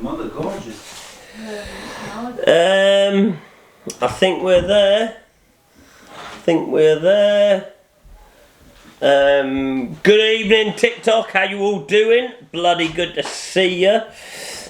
mother, gorgeous. I think we're there. Good evening, TikTok. How you all doing? Bloody good to see you.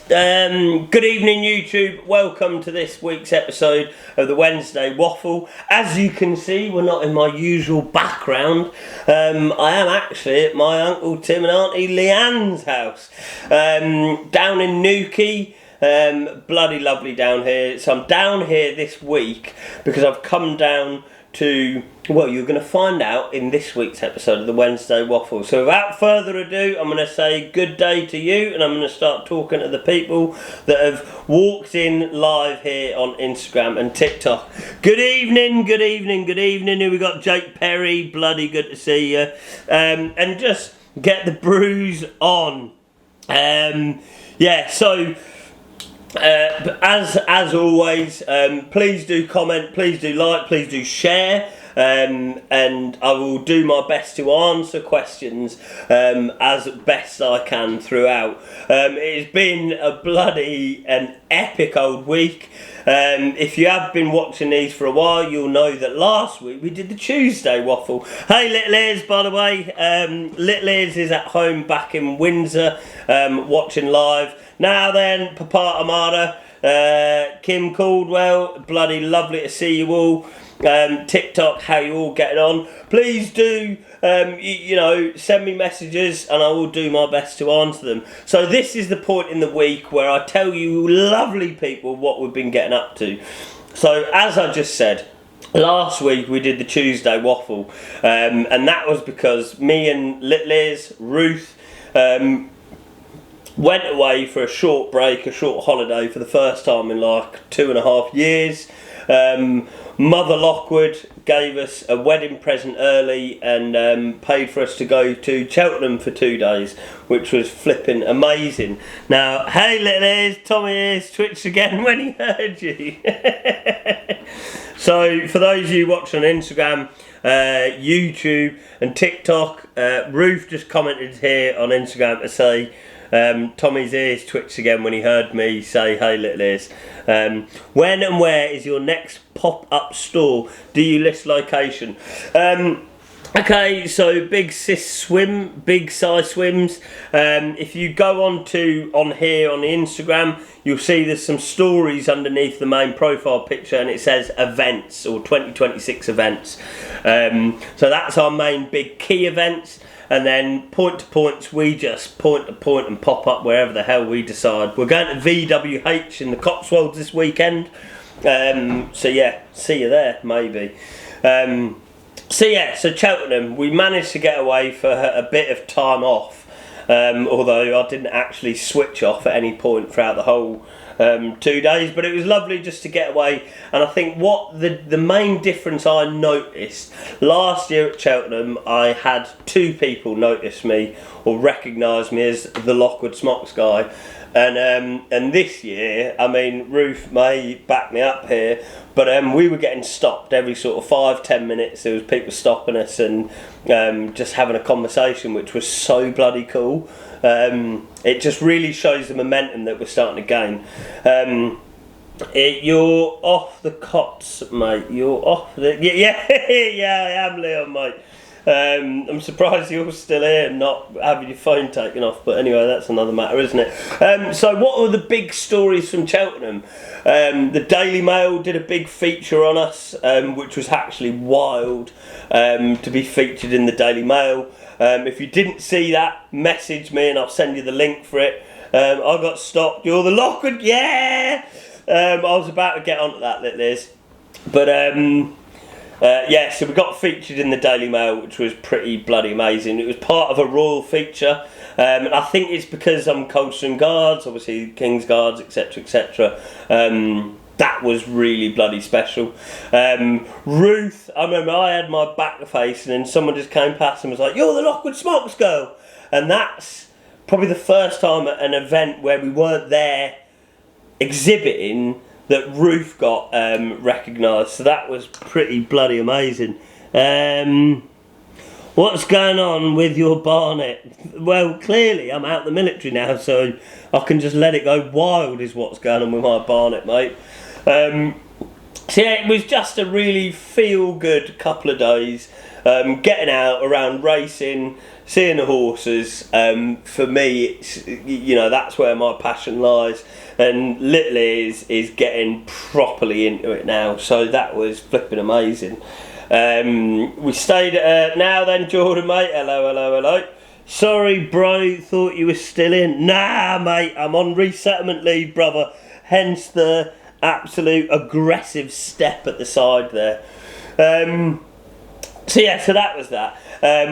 Good evening, YouTube. Welcome to this week's episode of the Wednesday Waffle. As you can see, we're not in my usual background. I am actually at my Uncle Tim and Auntie Leanne's house, down in Newquay. Bloody lovely down here. So I'm down here this week because I've come down to, well, you're going to find out in this week's episode of the Wednesday Waffle. So without further ado, I'm going to say good day to you, and I'm going to start talking to the people that have walked in live here on Instagram and TikTok. Good evening. Here we got Jake Perry, bloody good to see you. And just get the brews on. As always, please do comment, please do like, please do share, and I will do my best to answer questions as best I can throughout. It's been an epic old week. If you have been watching these for a while, you'll know that last week we did the Tuesday Waffle. Hey, Little Ears, by the way. Little Ears is at home back in Windsor, watching live. Now then, Papa Amada, Kim Caldwell, bloody lovely to see you all. TikTok, how you all getting on? Please do, send me messages and I will do my best to answer them. So this is the point in the week where I tell you lovely people what we've been getting up to. So as I just said, last week we did the Tuesday Waffle, and that was because me and Little Ears, Ruth, went away for a short break, a short holiday for the first time in like 2.5 years. Mother Lockwood gave us a wedding present early and paid for us to go to Cheltenham for 2 days, which was flipping amazing. Now, hey Little Ears, Tommy Ears twitched again when he heard you. So, for those of you watching on Instagram, YouTube and TikTok, Ruth just commented here on Instagram to say, Tommy's ears twitched again when he heard me say, hey Little Ears. When and where is your next pop-up store? Do you list location? Okay, so Big Size Swims. If you go on here on the Instagram, you'll see there's some stories underneath the main profile picture and it says events or 2026 events. So that's our main big key events. And then point to points, we just point to point and pop up wherever the hell we decide. We're going to VWH in the Cotswolds this weekend. So yeah, see you there, maybe. So Cheltenham, we managed to get away for a bit of time off. Although I didn't actually switch off at any point throughout the whole 2 days, but it was lovely just to get away. And I think what the main difference I noticed last year at Cheltenham, I had 2 people notice me or recognise me as the Lockwood Smocks guy, and this year, I mean, Ruth may back me up here, but we were getting stopped every sort of 5-10 minutes. There was people stopping us and just having a conversation, which was so bloody cool. It just really shows the momentum that we're starting to gain. You're off the cots, mate. You're off the... Yeah, I am, Leon, mate. I'm surprised you're still here and not having your phone taken off, but anyway, that's another matter, isn't it? So what are the big stories from Cheltenham? The Daily Mail did a big feature on us, which was actually wild, to be featured in the Daily Mail. If you didn't see that, message me and I'll send you the link for it. I got stopped. You're the Lockwood, yeah! I was about to get onto that, Little Ears. But so we got featured in the Daily Mail, which was pretty bloody amazing. It was part of a royal feature, and I think it's because I'm Coldstream Guards, obviously King's Guards, etc, etc. That was really bloody special. Ruth, I remember I had my back face and then someone just came past and was like, you're the Lockwood Smocks girl! And that's probably the first time at an event where we weren't there exhibiting that Ruth got recognised. So that was pretty bloody amazing. What's going on with your barnet? Well, clearly I'm out the military now, so I can just let it go wild is what's going on with my barnet, mate. So yeah, it was just a really feel-good couple of days. Getting out around racing, seeing the horses. For me, it's, you know, that's where my passion lies. And Little is getting properly into it now. So that was flipping amazing. We stayed at Now Then, Jordan, mate. Hello. Sorry, bro, thought you were still in. Nah, mate, I'm on resettlement leave, brother. Hence the absolute aggressive step at the side there. So yeah, so that was that.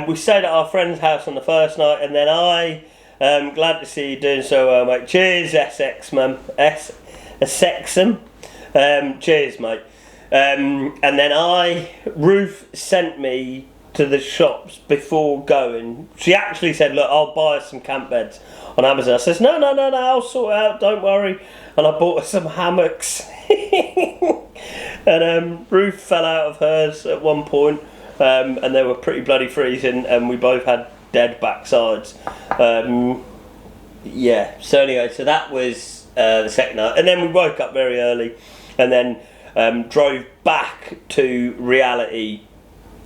We stayed at our friend's house on the first night, and then glad to see you doing so well, mate. Cheers, Essex, man. Essexham. Cheers, mate. And then Ruth sent me to the shops before going. She actually said, look, I'll buy us some camp beds on Amazon. I says, no, I'll sort it out, don't worry. And I bought her some hammocks. And Ruth fell out of hers at one point, and they were pretty bloody freezing, and we both had dead backsides. Yeah, so anyway, so that was the second night. And then we woke up very early, and then drove back to reality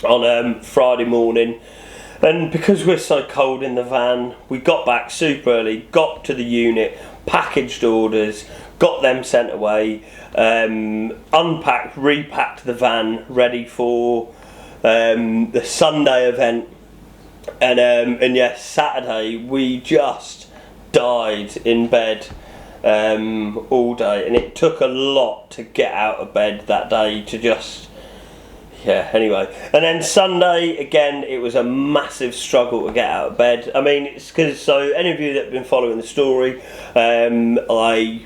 on Friday morning. And because we're so cold in the van, we got back super early, got to the unit, packaged orders, got them sent away, unpacked, repacked the van, ready for the Sunday event. And yes, Saturday we just died in bed all day, and it took a lot to get out of bed that day to just, yeah, anyway. And then Sunday, again, it was a massive struggle to get out of bed. I mean, it's because, so any of you that have been following the story, I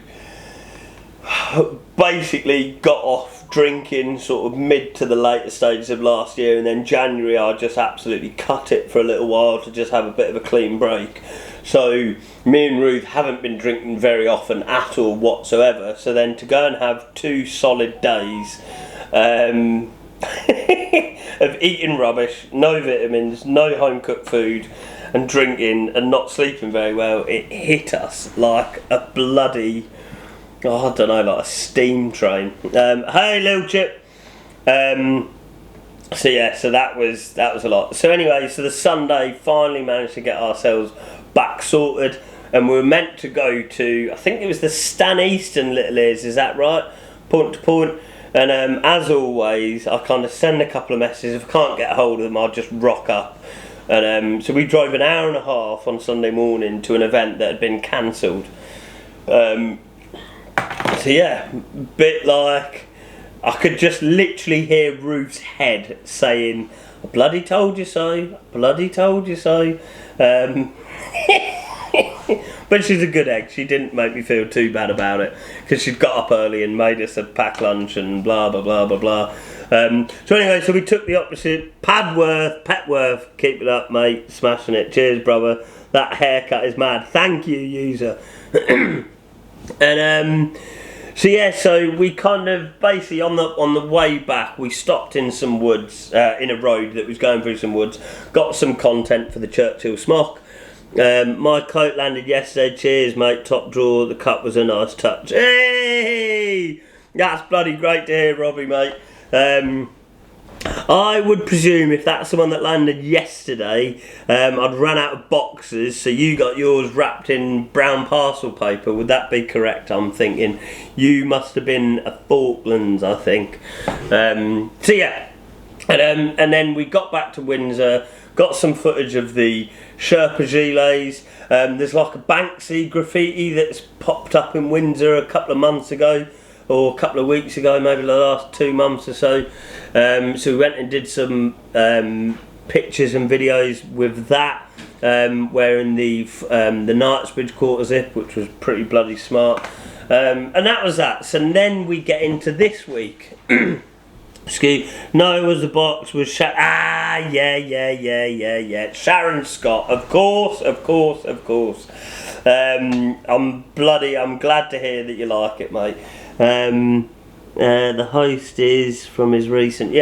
basically got off drinking sort of mid to the later stages of last year, and then January I just absolutely cut it for a little while to just have a bit of a clean break. So me and Ruth haven't been drinking very often at all whatsoever, so then to go and have 2 solid days of eating rubbish, no vitamins, no home cooked food, and drinking and not sleeping very well, it hit us like a bloody, I don't know, like a steam train. Hey, little chip. So yeah, so that was a lot. So anyway, so the Sunday finally managed to get ourselves back sorted, and we were meant to go to, I think it was the Stan Easton Little Ears, is that right? Point to point. And as always, I kind of send a couple of messages. If I can't get a hold of them, I'll just rock up. And so we drove an hour and a half on Sunday morning to an event that had been cancelled. So yeah, bit like I could just literally hear Ruth's head saying, "I bloody told you so, I bloody told you so." But she's a good egg. She didn't make me feel too bad about it, because she'd got up early and made us a packed lunch and blah blah blah blah blah. So anyway, so we took the opposite. Petworth, keep it up, mate, smashing it. Cheers, brother. That haircut is mad. Thank you, user. And so yeah, so we kind of basically on the way back we stopped in some woods, in a road that was going through some woods. Got some content for the Churchill Smock. My coat landed yesterday. Cheers, mate. Top drawer. The cut was a nice touch. Hey, that's bloody great to hear, Robbie, mate. I would presume if that's the one that landed yesterday, I'd run out of boxes, so you got yours wrapped in brown parcel paper. Would that be correct? I'm thinking you must have been a Falklands, I think. So yeah, and then we got back to Windsor, got some footage of the Sherpa gilets. There's like a Banksy graffiti that's popped up in Windsor a couple of months ago, or a couple of weeks ago, maybe the last 2 months or so. So we went and did some pictures and videos with that, wearing the Knightsbridge quarter zip, which was pretty bloody smart. And that was that. So then we get into this week. No, it was the box with yeah. Sharon Scott, of course. I'm glad to hear that you like it, mate. The host is from his recent,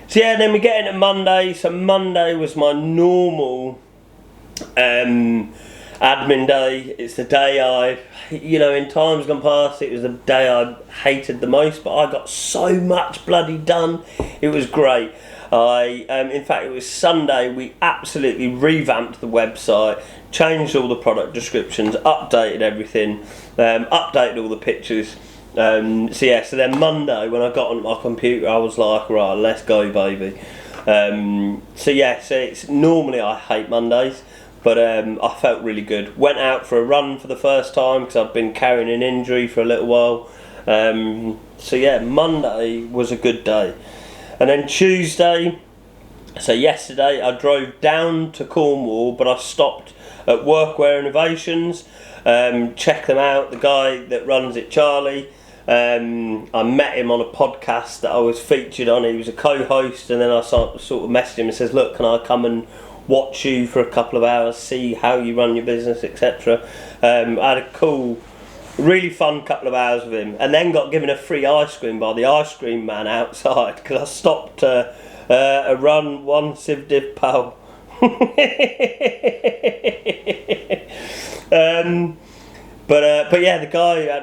So yeah, then we get into Monday. So Monday was my normal admin day. It's the day in times gone past, it was the day I hated the most, but I got so much bloody done. It was great. In fact, it was Sunday. We absolutely revamped the website, changed all the product descriptions, updated everything, updated all the pictures. So then Monday, when I got on my computer, I was like, right, let's go, baby. So it's normally I hate Mondays, but I felt really good. Went out for a run for the first time because I've been carrying an injury for a little while. Monday was a good day. And then Tuesday, so yesterday I drove down to Cornwall, but I stopped at Workwear Innovations, check them out. The guy that runs it, Charlie, I met him on a podcast that I was featured on. He was a co-host, and then I sort of messaged him and says, look, can I come and watch you for a couple of hours, see how you run your business, etc. I had a cool, really fun couple of hours with him, and then got given a free ice cream by the ice cream man outside because I stopped a run one Civ Div pal.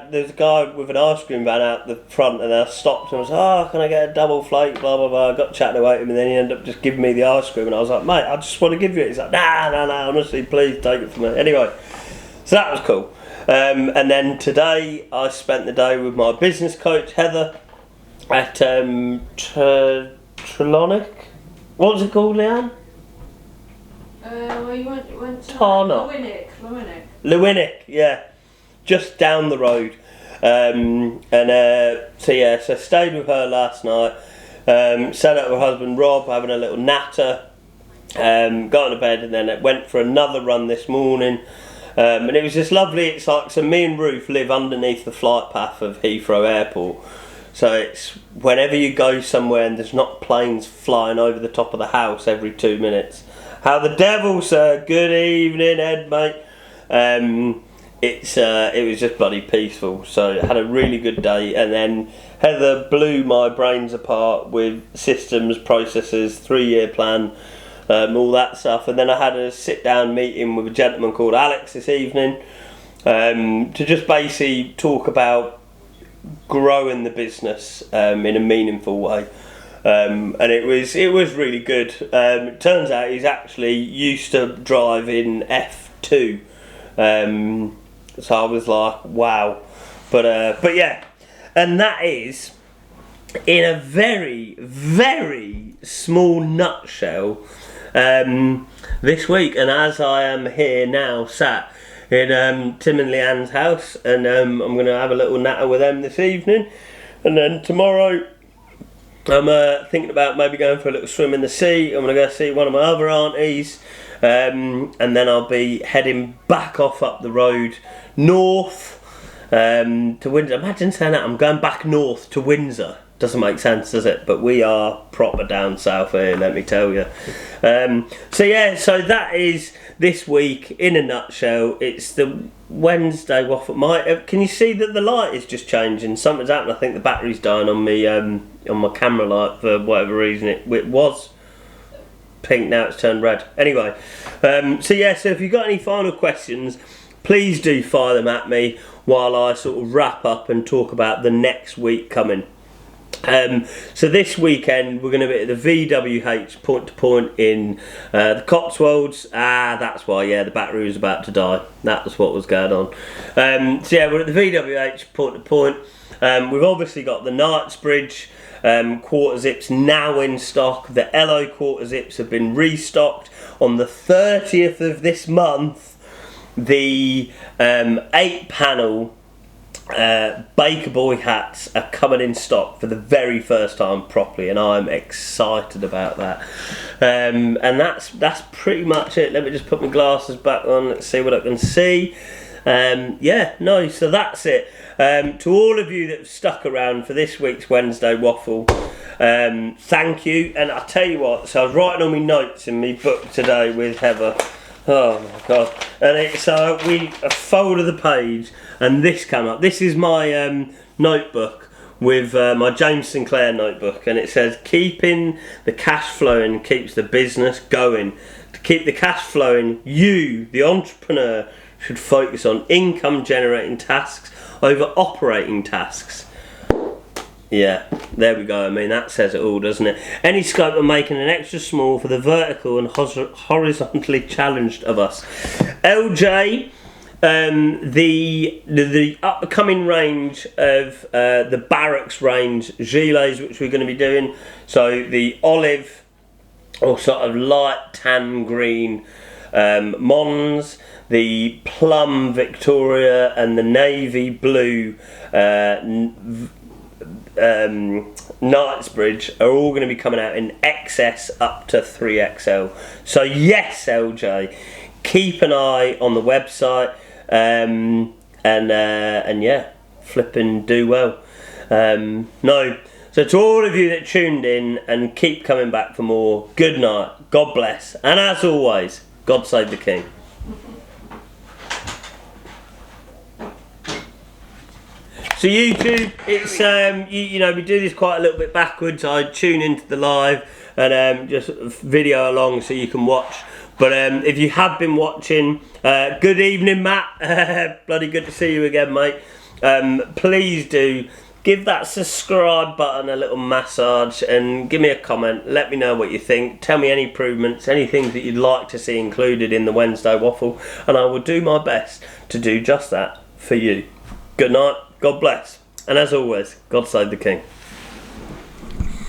There's a guy with an ice cream van out the front, and I stopped and I was like, can I get a double flake, blah blah blah. I got chatting away to him, and then he ended up just giving me the ice cream, and I was like, mate, I just want to give you it. He's like, nah, honestly, please take it from me. Anyway, so that was cool. And then today I spent the day with my business coach Heather at Trelawney. What's it called, Leanne? You went to Tarnock. Lewinnick, yeah, just down the road. So stayed with her last night. Sat up with her husband Rob, having a little natter. Got into bed, and then went for another run this morning. And it was just lovely. It's like, so me and Ruth live underneath the flight path of Heathrow Airport. So it's whenever you go somewhere and there's not planes flying over the top of the house every 2 minutes. How the devil, sir? Good evening, Ed, mate. It was just bloody peaceful. So I had a really good day, and then Heather blew my brains apart with systems, processes, 3-year plan. All that stuff, and then I had a sit-down meeting with a gentleman called Alex this evening to just basically talk about growing the business in a meaningful way, and it was really good. It turns out he's actually used to driving F2, so I was like, wow, but yeah, and that is in a very, very small nutshell. This week, and as I am here now sat in Tim and Leanne's house, and I'm going to have a little natter with them this evening, and then tomorrow I'm thinking about maybe going for a little swim in the sea. I'm going to go see one of my other aunties, and then I'll be heading back off up the road north to Windsor. Imagine saying that, I'm going back north to Windsor. Doesn't make sense, does it? But we are proper down south here, let me tell you. So that is this week in a nutshell. It's the Wednesday Waffle. Can you see that the light is just changing? Something's happened. I think the battery's dying on me on my camera light for whatever reason. It was pink, now it's turned red. Anyway, so if you've got any final questions, please do fire them at me while I sort of wrap up and talk about the next week coming. So this weekend we're going to be at the VWH point to point in the Cotswolds. That's why, the battery was about to die. That was what was going on. We're at the VWH point to point. We've obviously got the Knightsbridge quarter zips now in stock. The LO quarter zips have been restocked. On the 30th of this month, the 8-panel Baker Boy hats are coming in stock for the very first time properly, and I'm excited about that. And that's pretty much it. Let me just put my glasses back on. Let's see what I can see. So that's it. To all of you that have stuck around for this week's Wednesday Waffle, thank you. And I tell you what, so I was writing all my notes in my book today with Heather. Oh my god. And it's we folded the page and this came up. This is my notebook with my James Sinclair notebook, and it says, keeping the cash flowing keeps the business going. To keep the cash flowing, you, the entrepreneur, should focus on income generating tasks over operating tasks. Yeah, there we go. I mean, that says it all, doesn't it? Any scope of making an extra small for the vertical and horizontally challenged of us. LJ, the upcoming range of the Barracks range gilets, which we're going to be doing. So the olive or sort of light tan green Mons, the plum Victoria, and the navy blue Knightsbridge are all going to be coming out in XS up to 3XL. So yes, LJ, keep an eye on the website, and yeah, flipping do well. No, so to all of you that tuned in and keep coming back for more, good night, God bless, and as always, God save the King. So YouTube, it's you know, we do this quite a little bit backwards. I tune into the live and just video along so you can watch. But if you have been watching, good evening, Matt. Bloody good to see you again, mate. Please do give that subscribe button a little massage and give me a comment. Let me know what you think. Tell me any improvements, anything that you'd like to see included in the Wednesday Waffle, and I will do my best to do just that for you. Good night. God bless. And as always, God save the King.